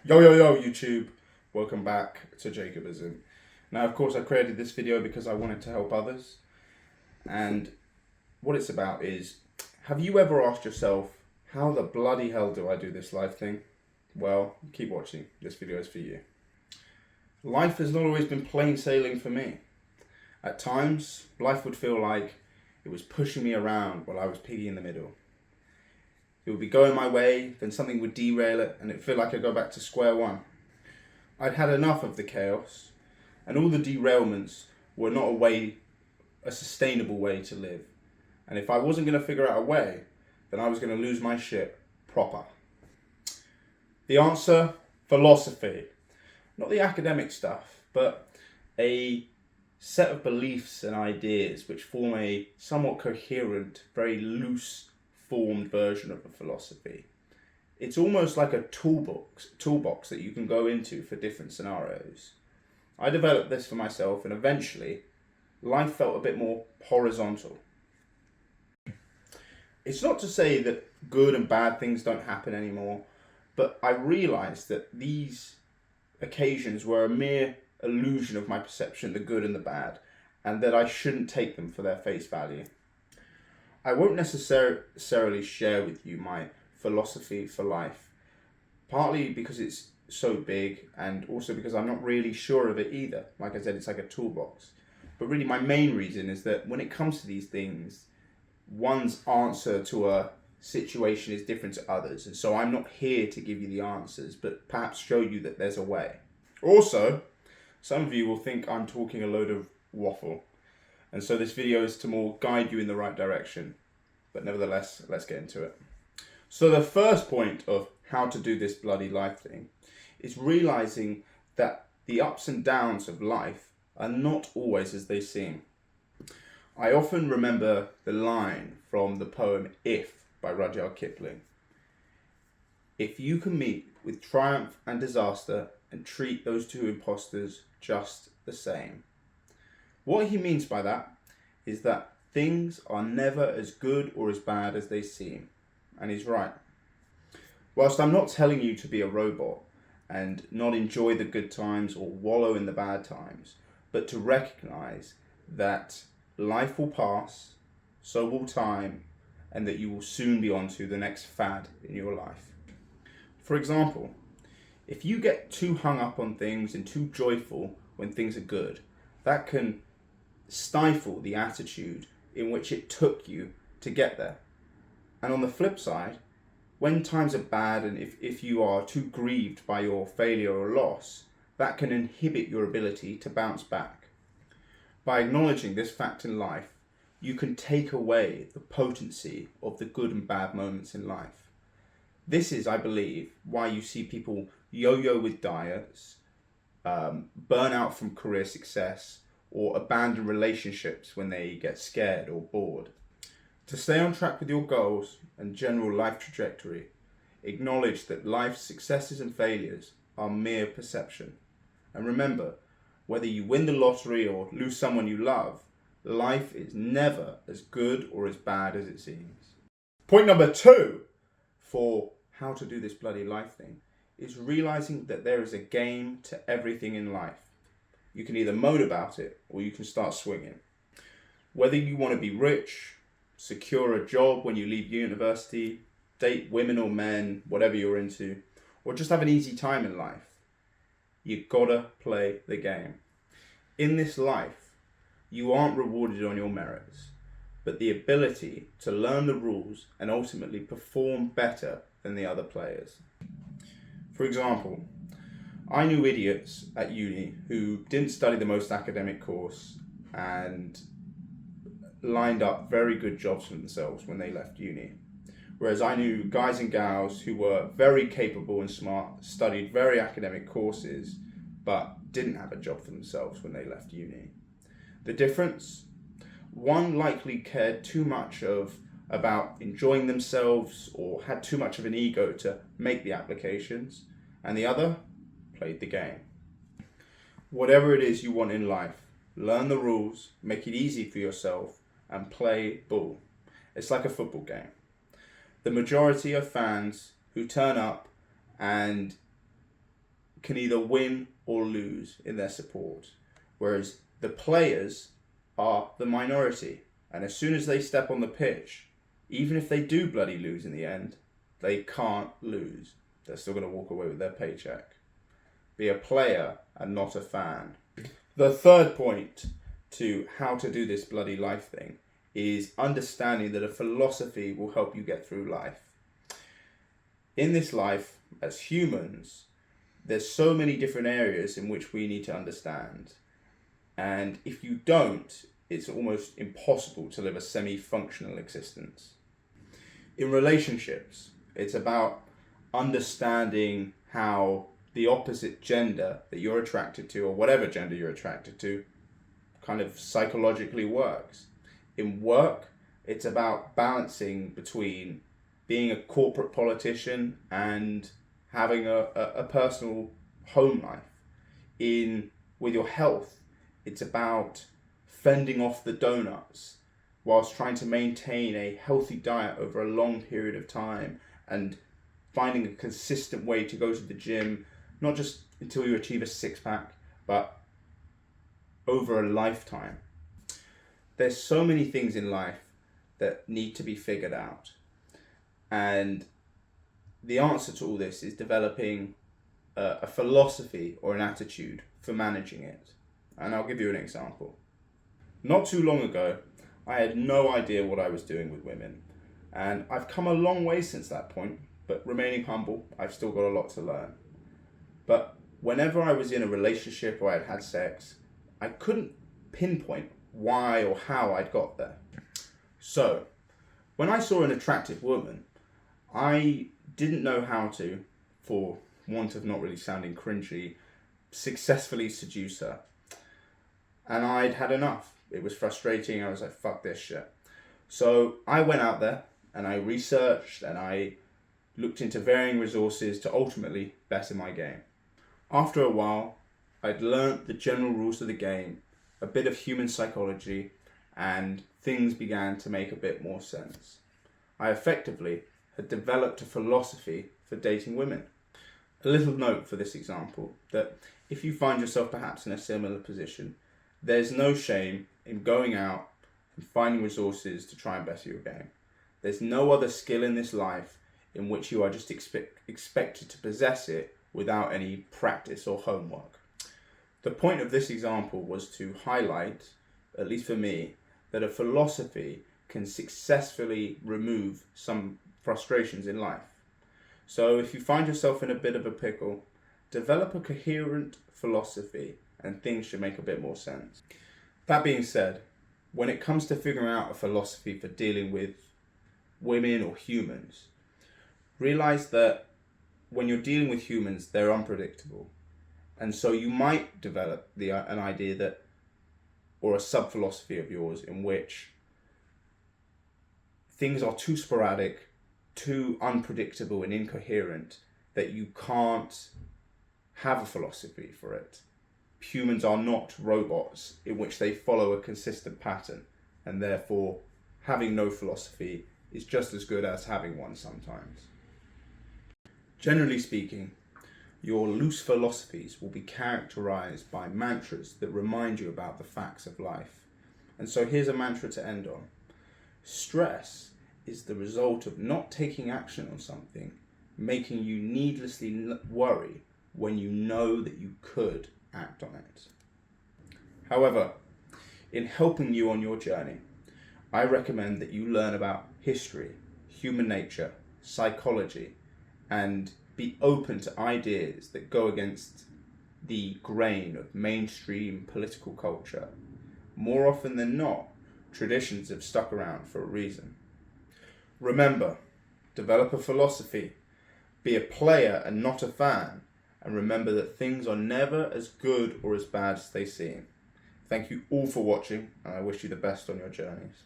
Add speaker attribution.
Speaker 1: Yo, YouTube. Welcome back to Jacobism. Now, of course, I created this video because I wanted to help others. And what it's about is, have you ever asked yourself, how the bloody hell do I do this life thing? Well, keep watching. This video is for you. Life has not always been plain sailing for me. At times, life would feel like it was pushing me around while I was piggy in the middle. It would be going my way, then something would derail it, and it'd feel like I'd go back to square one. I'd had enough of the chaos, and all the derailments were not a sustainable way to live. And if I wasn't going to figure out a way, then I was going to lose my shit proper. The answer? Philosophy. Not the academic stuff, but a set of beliefs and ideas which form a somewhat coherent, very loose formed version of a philosophy. It's almost like a toolbox that you can go into for different scenarios. I developed this for myself, and eventually life felt a bit more horizontal. It's not to say that good and bad things don't happen anymore, but I realized that these occasions were a mere illusion of my perception, the good and the bad, and that I shouldn't take them for their face value. I won't necessarily share with you my philosophy for life, partly because it's so big and also because I'm not really sure of it either. Like I said, it's like a toolbox. But really my main reason is that when it comes to these things, one's answer to a situation is different to others. And so I'm not here to give you the answers, but perhaps show you that there's a way. Also, some of you will think I'm talking a load of waffle. And so this video is to more guide you in the right direction. But nevertheless, let's get into it. So the first point of how to do this bloody life thing is realizing that the ups and downs of life are not always as they seem. I often remember the line from the poem If by Rudyard Kipling. If you can meet with triumph and disaster and treat those two impostors just the same. What he means by that is that things are never as good or as bad as they seem. And he's right. Whilst I'm not telling you to be a robot and not enjoy the good times or wallow in the bad times, but to recognize that life will pass, so will time, and that you will soon be on to the next fad in your life. For example, if you get too hung up on things and too joyful when things are good, that can stifle the attitude in which it took you to get there. And on the flip side, when times are bad and if you are too grieved by your failure or loss, that can inhibit your ability to bounce back. By acknowledging this fact in life, you can take away the potency of the good and bad moments in life. This is, I believe, why you see people yo-yo with diets, burn out from career success, or abandon relationships when they get scared or bored. To stay on track with your goals and general life trajectory, acknowledge that life's successes and failures are mere perception. And remember, whether you win the lottery or lose someone you love, life is never as good or as bad as it seems. Point number 2 for how to do this bloody life thing is realizing that there is a game to everything in life. You can either moan about it or you can start swinging. Whether you want to be rich, secure a job when you leave university, date women or men, whatever you're into, or just have an easy time in life, you gotta play the game. In this life, you aren't rewarded on your merits, but the ability to learn the rules and ultimately perform better than the other players. For example, I knew idiots at uni who didn't study the most academic course and lined up very good jobs for themselves when they left uni. Whereas I knew guys and gals who were very capable and smart, studied very academic courses, but didn't have a job for themselves when they left uni. The difference? One likely cared too much about enjoying themselves or had too much of an ego to make the applications, and the other played the game. Whatever it is you want in life, learn the rules, make it easy for yourself, and play ball. It's like a football game. The majority are fans who turn up and can either win or lose in their support, whereas the players are the minority. And as soon as they step on the pitch, even if they do bloody lose in the end, they can't lose. They're still going to walk away with their paycheck. Be a player and not a fan. The third point to how to do this bloody life thing is understanding that a philosophy will help you get through life. In this life, as humans, there's so many different areas in which we need to understand. And if you don't, it's almost impossible to live a semi-functional existence. In relationships, it's about understanding how the opposite gender that you're attracted to, or whatever gender you're attracted to, kind of psychologically works. In work, it's about balancing between being a corporate politician and having a personal home life. With your health, it's about fending off the donuts whilst trying to maintain a healthy diet over a long period of time and finding a consistent way to go to the gym, not just until you achieve a six-pack, but over a lifetime. There's so many things in life that need to be figured out. And the answer to all this is developing a philosophy or an attitude for managing it. And I'll give you an example. Not too long ago, I had no idea what I was doing with women. And I've come a long way since that point, but remaining humble, I've still got a lot to learn. But whenever I was in a relationship or I'd had sex, I couldn't pinpoint why or how I'd got there. So, when I saw an attractive woman, I didn't know how to, for want of not really sounding cringy, successfully seduce her. And I'd had enough. It was frustrating. I was like, fuck this shit. So I went out there and I researched and I looked into varying resources to ultimately better my game. After a while, I'd learnt the general rules of the game, a bit of human psychology, and things began to make a bit more sense. I effectively had developed a philosophy for dating women. A little note for this example, that if you find yourself perhaps in a similar position, there's no shame in going out and finding resources to try and better your game. There's no other skill in this life in which you are just expected to possess it without any practice or homework. The point of this example was to highlight, at least for me, that a philosophy can successfully remove some frustrations in life. So if you find yourself in a bit of a pickle, develop a coherent philosophy and things should make a bit more sense. That being said, when it comes to figuring out a philosophy for dealing with women or humans, realize that when you're dealing with humans, they're unpredictable. And so you might develop an idea that, or a sub-philosophy of yours in which things are too sporadic, too unpredictable and incoherent that you can't have a philosophy for it. Humans are not robots in which they follow a consistent pattern, and therefore having no philosophy is just as good as having one sometimes. Generally speaking, your loose philosophies will be characterized by mantras that remind you about the facts of life. And so here's a mantra to end on. Stress is the result of not taking action on something, making you needlessly worry when you know that you could act on it. However, in helping you on your journey, I recommend that you learn about history, human nature, psychology, and be open to ideas that go against the grain of mainstream political culture. More often than not, traditions have stuck around for a reason. Remember, develop a philosophy, be a player and not a fan, and remember that things are never as good or as bad as they seem. Thank you all for watching, and I wish you the best on your journeys.